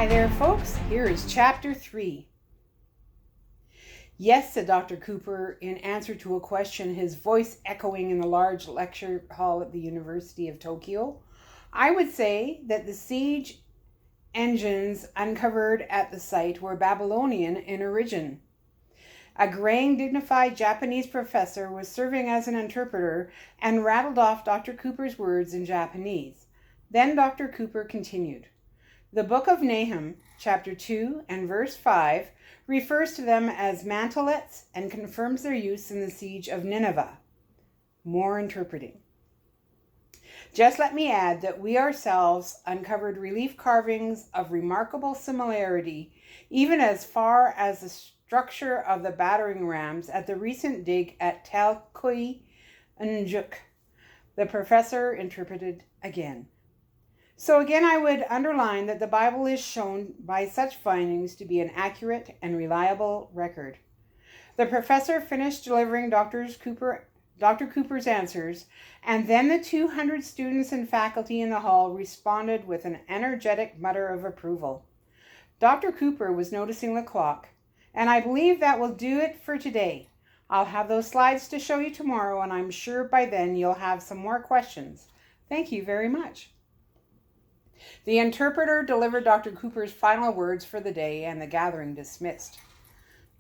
there, folks. Here is Chapter 3. Yes, said Dr. Cooper in answer to a question, his voice echoing in the large lecture hall at the University of Tokyo. I would say that the siege engines uncovered at the site were Babylonian in origin. A graying, dignified Japanese professor was serving as an interpreter and rattled off Dr. Cooper's words in Japanese. Then Dr. Cooper continued. The book of Nahum, chapter 2 and verse 5, refers to them as mantelets and confirms their use in the siege of Nineveh. More interpreting. Just let me add that we ourselves uncovered relief carvings of remarkable similarity, even as far as the structure of the battering rams at the recent dig at Talkoi Njuk. The professor interpreted again. So again, I would underline that the Bible is shown by such findings to be an accurate and reliable record. The professor finished delivering Dr. Cooper's answers, and then the 200 students and faculty in the hall responded with an energetic mutter of approval. Dr. Cooper was noticing the clock, and I believe that will do it for today. I'll have those slides to show you tomorrow, and I'm sure by then you'll have some more questions. Thank you very much. The interpreter delivered Dr. Cooper's final words for the day, and the gathering dismissed.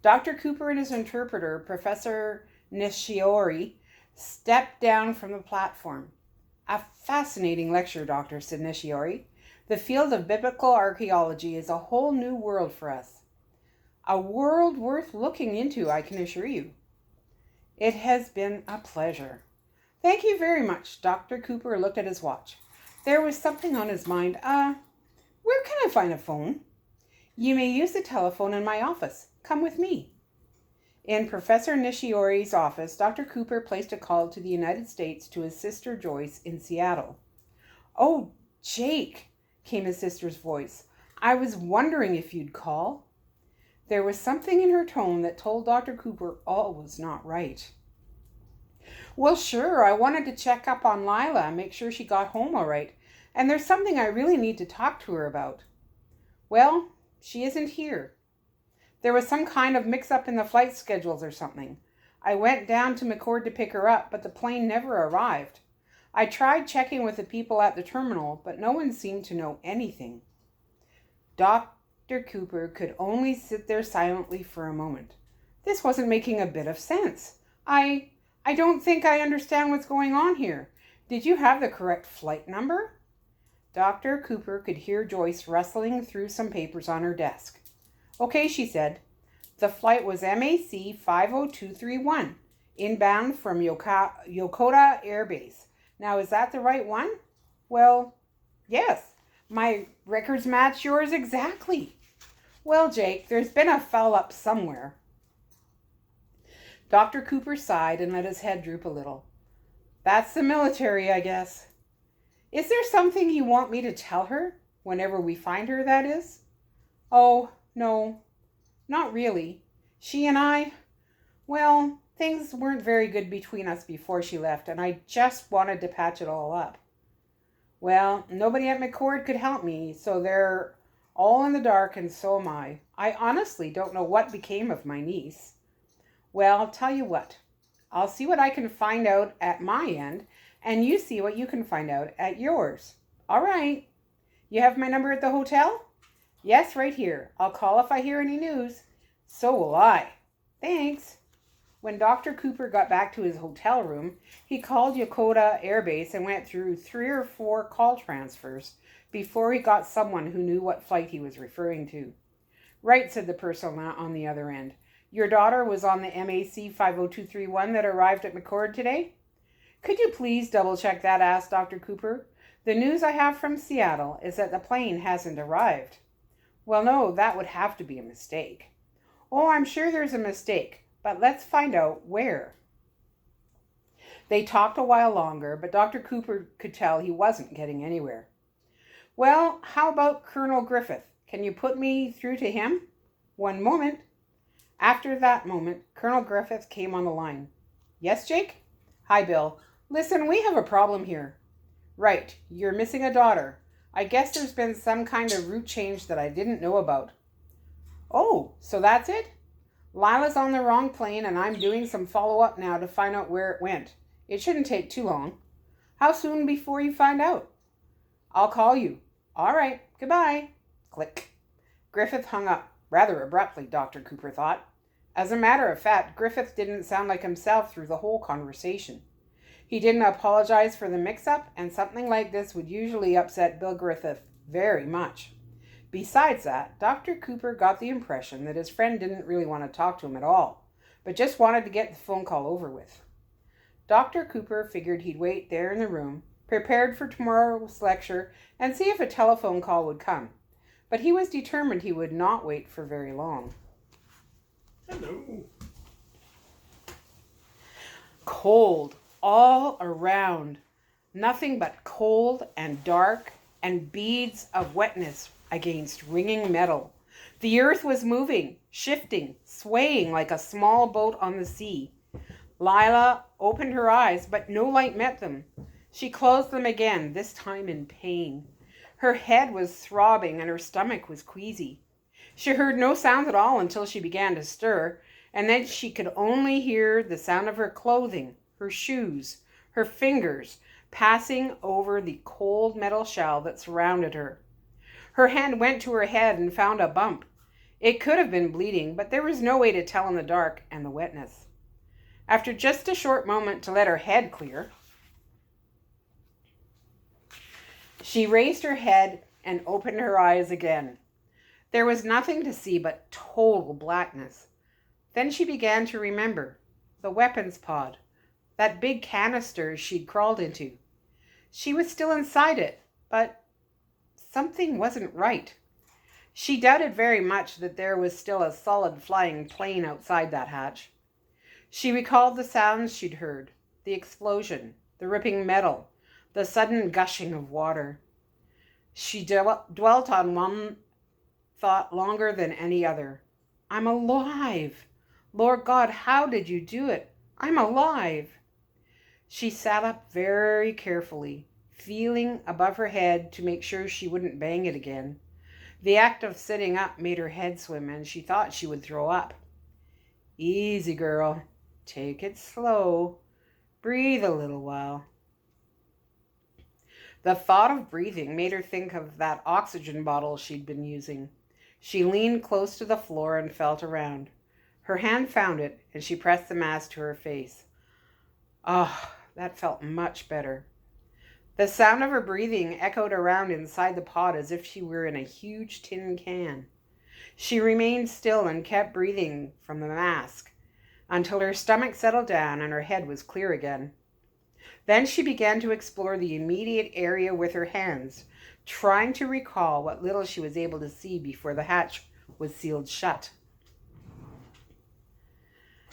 Dr. Cooper and his interpreter, Professor Nishiori, stepped down from the platform. A fascinating lecture, Doctor, said Nishiori. The field of biblical archaeology is a whole new world for us. A world worth looking into, I can assure you. It has been a pleasure. Thank you very much. Dr. Cooper looked at his watch. There was something on his mind. Where can I find a phone? You may use the telephone in my office. Come with me. In Professor Nishiori's office, Dr. Cooper placed a call to the United States to his sister Joyce in Seattle. Oh, Jake, came his sister's voice. I was wondering if you'd call. There was something in her tone that told Dr. Cooper all was not right. Well, sure, I wanted to check up on Lila and make sure she got home all right. And there's something I really need to talk to her about. Well, she isn't here. There was some kind of mix-up in the flight schedules or something. I went down to McCord to pick her up, but the plane never arrived. I tried checking with the people at the terminal, but no one seemed to know anything. Dr. Cooper could only sit there silently for a moment. This wasn't making a bit of sense. I don't think I understand what's going on here. Did you have the correct flight number? Dr. Cooper could hear Joyce rustling through some papers on her desk. Okay, she said. The flight was MAC 50231, inbound from Yokota Air Base. Now, is that the right one? Well, yes. My records match yours exactly. Well, Jake, there's been a foul-up somewhere. Dr. Cooper sighed and let his head droop a little. That's the military, I guess. Is there something you want me to tell her? Whenever we find her, that is? Oh, no, not really. She and I, well, things weren't very good between us before she left, and I just wanted to patch it all up. Well, nobody at McCord could help me, so they're all in the dark, and so am I. I honestly don't know what became of my niece. Well, I'll tell you what. I'll see what I can find out at my end, and you see what you can find out at yours. All right. You have my number at the hotel? Yes, right here. I'll call if I hear any news. So will I. Thanks. When Dr. Cooper got back to his hotel room, he called Yokota Air Base and went through 3 or 4 call transfers before he got someone who knew what flight he was referring to. Right, said the person on the other end. Your daughter was on the MAC 50231 that arrived at McCord today? Could you please double-check that? Asked Dr. Cooper. The news I have from Seattle is that the plane hasn't arrived. Well, no, that would have to be a mistake. Oh, I'm sure there's a mistake, but let's find out where. They talked a while longer, but Dr. Cooper could tell he wasn't getting anywhere. Well, how about Colonel Griffith? Can you put me through to him? One moment. After that moment, Colonel Griffith came on the line. Yes, Jake? Hi, Bill. Listen, we have a problem here. Right, you're missing a daughter. I guess there's been some kind of route change that I didn't know about. Oh, so that's it? Lila's on the wrong plane and I'm doing some follow-up now to find out where it went. It shouldn't take too long. How soon before you find out? I'll call you. All right, goodbye. Click. Griffith hung up, rather abruptly, Dr. Cooper thought. As a matter of fact, Griffith didn't sound like himself through the whole conversation. He didn't apologize for the mix-up, and something like this would usually upset Bill Griffith very much. Besides that, Dr. Cooper got the impression that his friend didn't really want to talk to him at all, but just wanted to get the phone call over with. Dr. Cooper figured he'd wait there in the room, prepared for tomorrow's lecture, and see if a telephone call would come. But he was determined he would not wait for very long. Hello. Cold all around. Nothing but cold and dark and beads of wetness against ringing metal. The earth was moving, shifting, swaying like a small boat on the sea. Lila opened her eyes, but no light met them. She closed them again, this time in pain. Her head was throbbing and her stomach was queasy. She heard no sounds at all until she began to stir, and then she could only hear the sound of her clothing, her shoes, her fingers passing over the cold metal shell that surrounded her. Her hand went to her head and found a bump. It could have been bleeding, but there was no way to tell in the dark and the wetness. After just a short moment to let her head clear, she raised her head and opened her eyes again. There was nothing to see but total blackness. Then she began to remember the weapons pod, that big canister she'd crawled into. She was still inside it, but something wasn't right. She doubted very much that there was still a solid flying plane outside that hatch. She recalled the sounds she'd heard, the explosion, the ripping metal, the sudden gushing of water. She dwelt on one thought longer than any other. I'm alive. Lord God, how did you do it? I'm alive. She sat up very carefully, feeling above her head to make sure she wouldn't bang it again. The act of sitting up made her head swim and she thought she would throw up. Easy, girl. Take it slow. Breathe a little while. The thought of breathing made her think of that oxygen bottle she'd been using. She leaned close to the floor and felt around. Her hand found it, and she pressed the mask to her face. Ah, that felt much better. The sound of her breathing echoed around inside the pod as if she were in a huge tin can. She remained still and kept breathing from the mask until her stomach settled down and her head was clear again. Then she began to explore the immediate area with her hands, trying to recall what little she was able to see before the hatch was sealed shut.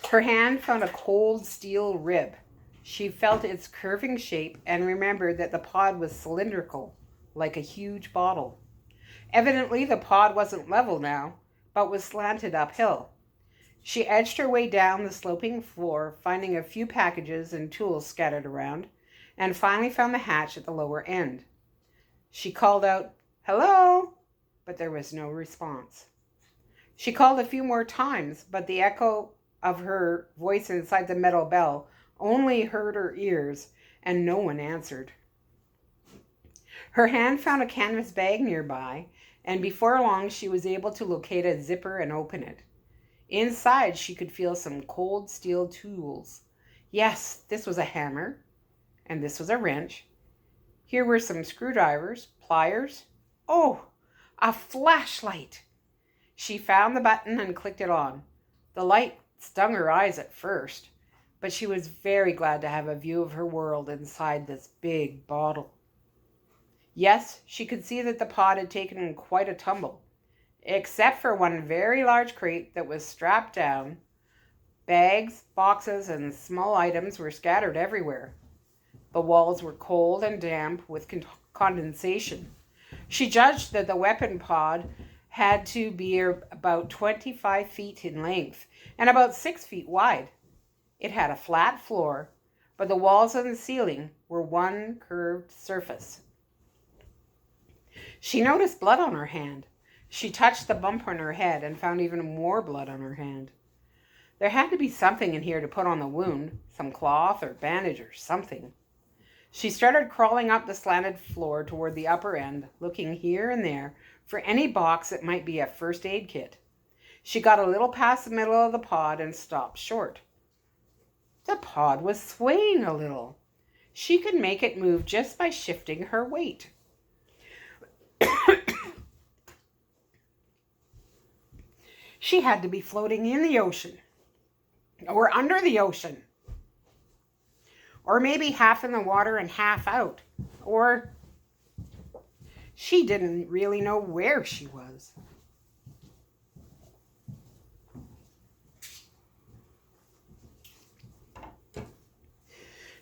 Her hand found a cold steel rib. She felt its curving shape and remembered that the pod was cylindrical, like a huge bottle. Evidently, the pod wasn't level now, but was slanted uphill. She edged her way down the sloping floor, finding a few packages and tools scattered around, and finally found the hatch at the lower end. She called out, "Hello," but there was no response. She called a few more times, but the echo of her voice inside the metal bell only hurt her ears, and no one answered. Her hand found a canvas bag nearby, and before long she was able to locate a zipper and open it. Inside, she could feel some cold steel tools. Yes, this was a hammer, and this was a wrench. Here were some screwdrivers, pliers. Oh, a flashlight! She found the button and clicked it on. The light stung her eyes at first, but she was very glad to have a view of her world inside this big bottle. Yes, she could see that the pod had taken quite a tumble, except for one very large crate that was strapped down. Bags, boxes, and small items were scattered everywhere. The walls were cold and damp with condensation. She judged that the weapon pod had to be about 25 feet in length and about 6 feet wide. It had a flat floor, but the walls and the ceiling were one curved surface. She noticed blood on her hand. She touched the bump on her head and found even more blood on her hand. There had to be something in here to put on the wound, some cloth or bandage or something. She started crawling up the slanted floor toward the upper end, looking here and there for any box that might be a first aid kit. She got a little past the middle of the pod and stopped short. The pod was swaying a little. She could make it move just by shifting her weight. She had to be floating in the ocean, or under the ocean, or maybe half in the water and half out, or she didn't really know where she was.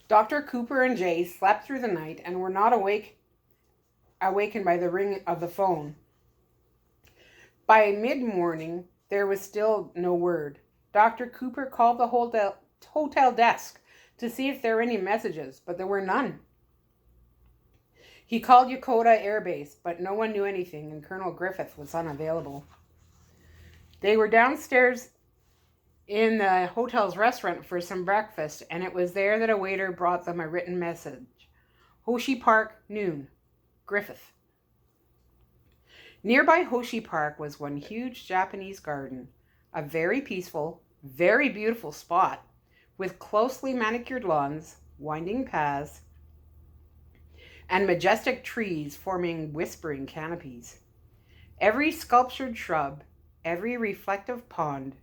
Dr. Cooper and Jay slept through the night and were not awakened by the ring of the phone. By mid-morning, there was still no word. Dr. Cooper called the hotel desk to see if there were any messages, but there were none. He called Yokota Air Base, but no one knew anything, and Colonel Griffith was unavailable. They were downstairs in the hotel's restaurant for some breakfast, and it was there that a waiter brought them a written message. Hoshi Park, noon. Griffith. Nearby Hoshi Park was one huge Japanese garden, a very peaceful, very beautiful spot with closely manicured lawns, winding paths, and majestic trees forming whispering canopies. Every sculptured shrub, every reflective pond,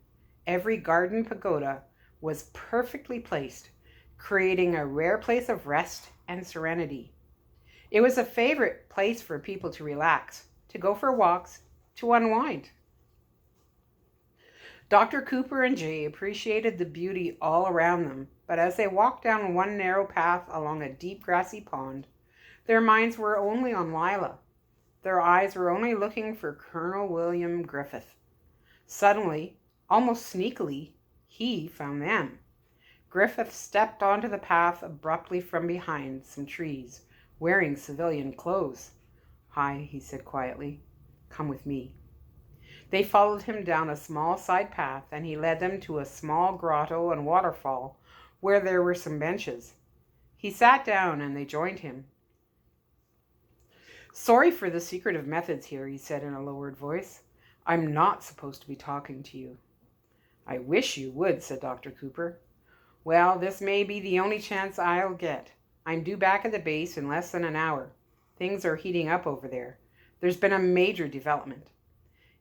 every garden pagoda was perfectly placed, creating a rare place of rest and serenity. It was a favorite place for people to relax, to go for walks, to unwind. Dr. Cooper and Jay appreciated the beauty all around them, but as they walked down one narrow path along a deep grassy pond, their minds were only on Lila. Their eyes were only looking for Colonel William Griffith. Suddenly, almost sneakily, he found them. Griffith stepped onto the path abruptly from behind some trees, wearing civilian clothes. "Hi," he said quietly. "Come with me." They followed him down a small side path, and he led them to a small grotto and waterfall where there were some benches. He sat down and they joined him. "Sorry for the secretive methods here," he said in a lowered voice. "I'm not supposed to be talking to you." "I wish you would," said Dr. Cooper. "Well, this may be the only chance I'll get. I'm due back at the base in less than an hour. Things are heating up over there. There's been a major development."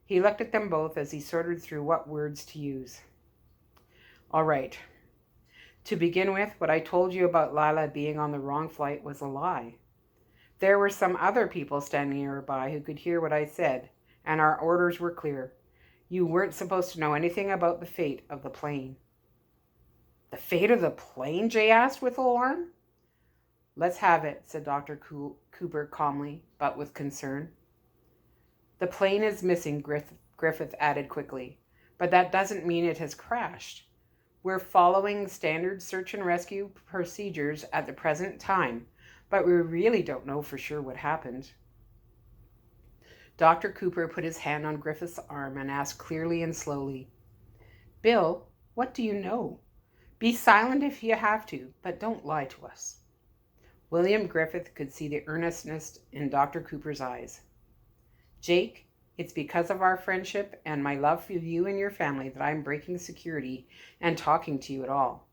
He looked at them both as he sorted through what words to use. "All right. To begin with, what I told you about Lila being on the wrong flight was a lie. There were some other people standing nearby who could hear what I said, and our orders were clear. You weren't supposed to know anything about the fate of the plane." "The fate of the plane?" Jay asked with alarm. "Let's have it," said Dr. Cooper calmly, but with concern. "The plane is missing," Griffith added quickly, "but that doesn't mean it has crashed. We're following standard search and rescue procedures at the present time, but we really don't know for sure what happened." Dr. Cooper put his hand on Griffith's arm and asked clearly and slowly, "Bill, what do you know? Be silent if you have to, but don't lie to us." William Griffith could see the earnestness in Dr. Cooper's eyes. "Jake, it's because of our friendship and my love for you and your family that I'm breaking security and talking to you at all.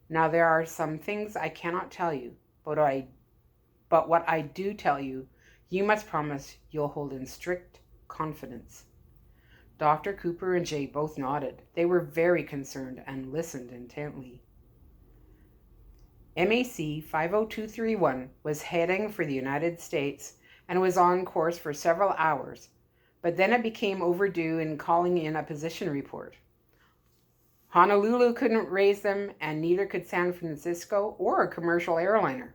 Now, there are some things I cannot tell you, but what I do tell you, you must promise you'll hold in strict confidence." Dr. Cooper and Jay both nodded. They were very concerned and listened intently. MAC 50231 was heading for the United States and was on course for several hours, but then it became overdue in calling in a position report. Honolulu couldn't raise them, and neither could San Francisco or a commercial airliner.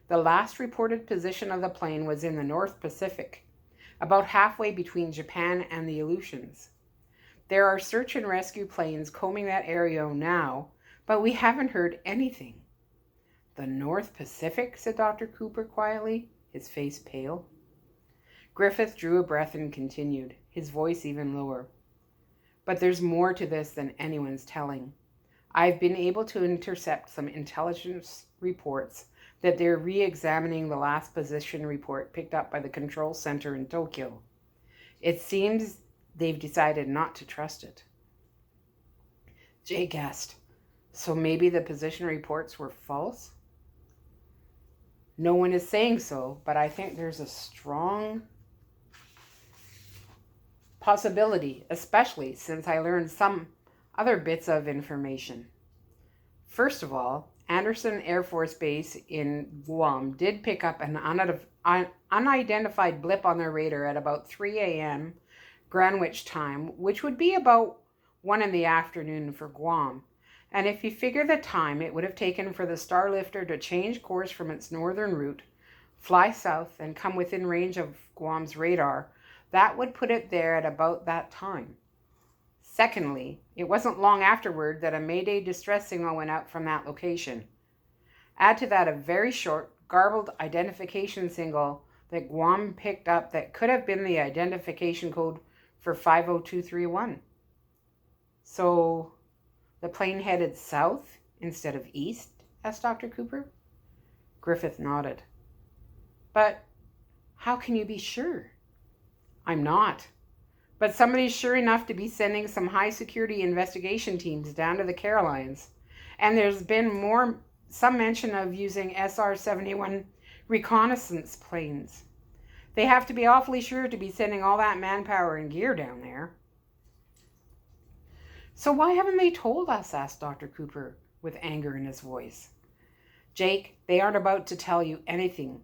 The last reported position of the plane was in the North Pacific, about halfway between Japan and the Aleutians. There are search and rescue planes combing that area now, but we haven't heard anything. "The North Pacific?" said Dr. Cooper quietly, his face pale. Griffith drew a breath and continued, his voice even lower. But there's more to this than anyone's telling. I've been able to intercept some intelligence reports that they're re-examining the last position report picked up by the control center in Tokyo. It seems they've decided not to trust it. Jay gasped. So maybe the position reports were false? No one is saying so, but I think there's a strong possibility, especially since I learned some other bits of information. First of all, Anderson Air Force Base in Guam did pick up an unidentified blip on their radar at about 3 a.m. Greenwich time, which would be about 1 in the afternoon for Guam. And if you figure the time it would have taken for the Starlifter to change course from its northern route, fly south, and come within range of Guam's radar, that would put it there at about that time. Secondly, it wasn't long afterward that a Mayday distress signal went out from that location. Add to that a very short, garbled identification signal that Guam picked up that could have been the identification code for 50231. So the plane headed south instead of east? Asked Dr. Cooper. Griffith nodded. But how can you be sure? I'm not. But somebody's sure enough to be sending some high security investigation teams down to the Carolines. And there's been some mention of using SR-71 reconnaissance planes. They have to be awfully sure to be sending all that manpower and gear down there. So why haven't they told us? Asked Dr. Cooper with anger in his voice. Jake, they aren't about to tell you anything,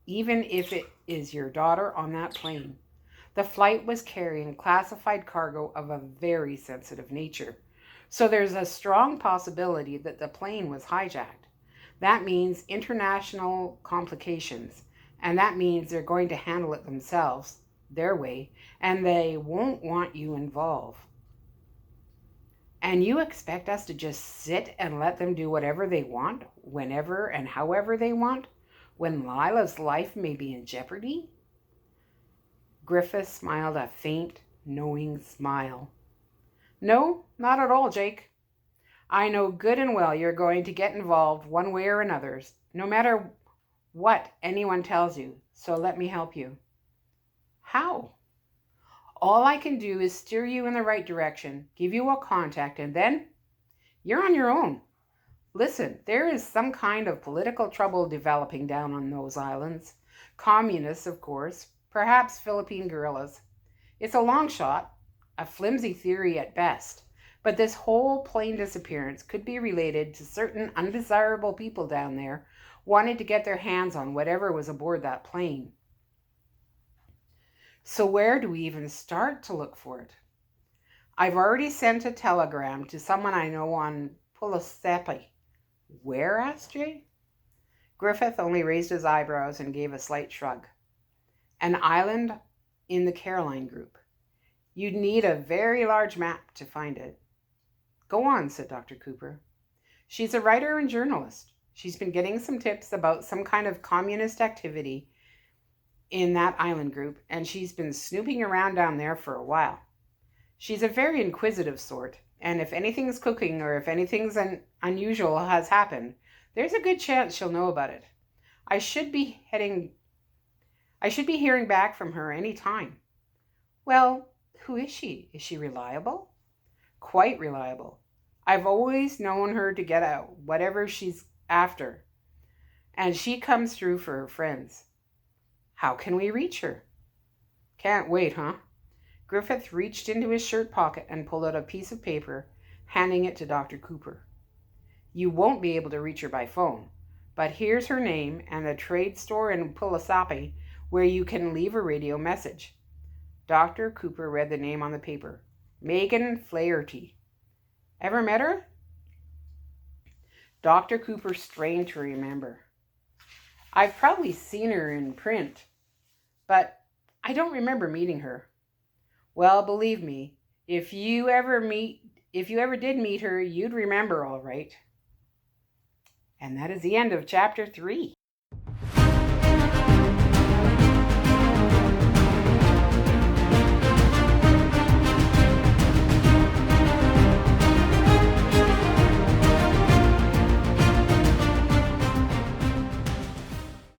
even if it is your daughter on that plane. The flight was carrying classified cargo of a very sensitive nature. So there's a strong possibility that the plane was hijacked. That means international complications. And that means they're going to handle it themselves, their way, and they won't want you involved. And you expect us to just sit and let them do whatever they want, whenever and however they want, when Lila's life may be in jeopardy? Griffith smiled a faint, knowing smile. No, not at all, Jake. I know good and well you're going to get involved one way or another, no matter what anyone tells you, so let me help you. How? All I can do is steer you in the right direction, give you a contact, and then you're on your own. Listen, there is some kind of political trouble developing down on those islands. Communists, of course, perhaps Philippine guerrillas. It's a long shot, a flimsy theory at best, but this whole plane disappearance could be related to certain undesirable people down there wanting to get their hands on whatever was aboard that plane. So where do we even start to look for it? I've already sent a telegram to someone I know on Pulasepi. Where? Asked Jay. Griffith only raised his eyebrows and gave a slight shrug. An island in the Caroline group. You'd need a very large map to find it. Go on, said Dr. Cooper. She's a writer and journalist. She's been getting some tips about some kind of communist activity in that island group, and she's been snooping around down there for a while. She's a very inquisitive sort, and if anything's cooking or if anything's unusual has happened, there's a good chance she'll know about it. I should be hearing back from her any time. Well, who is she? Is she reliable? Quite reliable. I've always known her to get out whatever she's after, and she comes through for her friends. How can we reach her? Can't wait, huh? Griffith reached into his shirt pocket and pulled out a piece of paper, handing it to Dr. Cooper. You won't be able to reach her by phone, but here's her name and a trade store in Pulasapi where you can leave a radio message. Dr. Cooper read the name on the paper. Megan Flaherty. Ever met her? Dr. Cooper strained to remember. I've probably seen her in print, but I don't remember meeting her. Well, believe me, if you ever did meet her, you'd remember all right. And that is the end of chapter 3.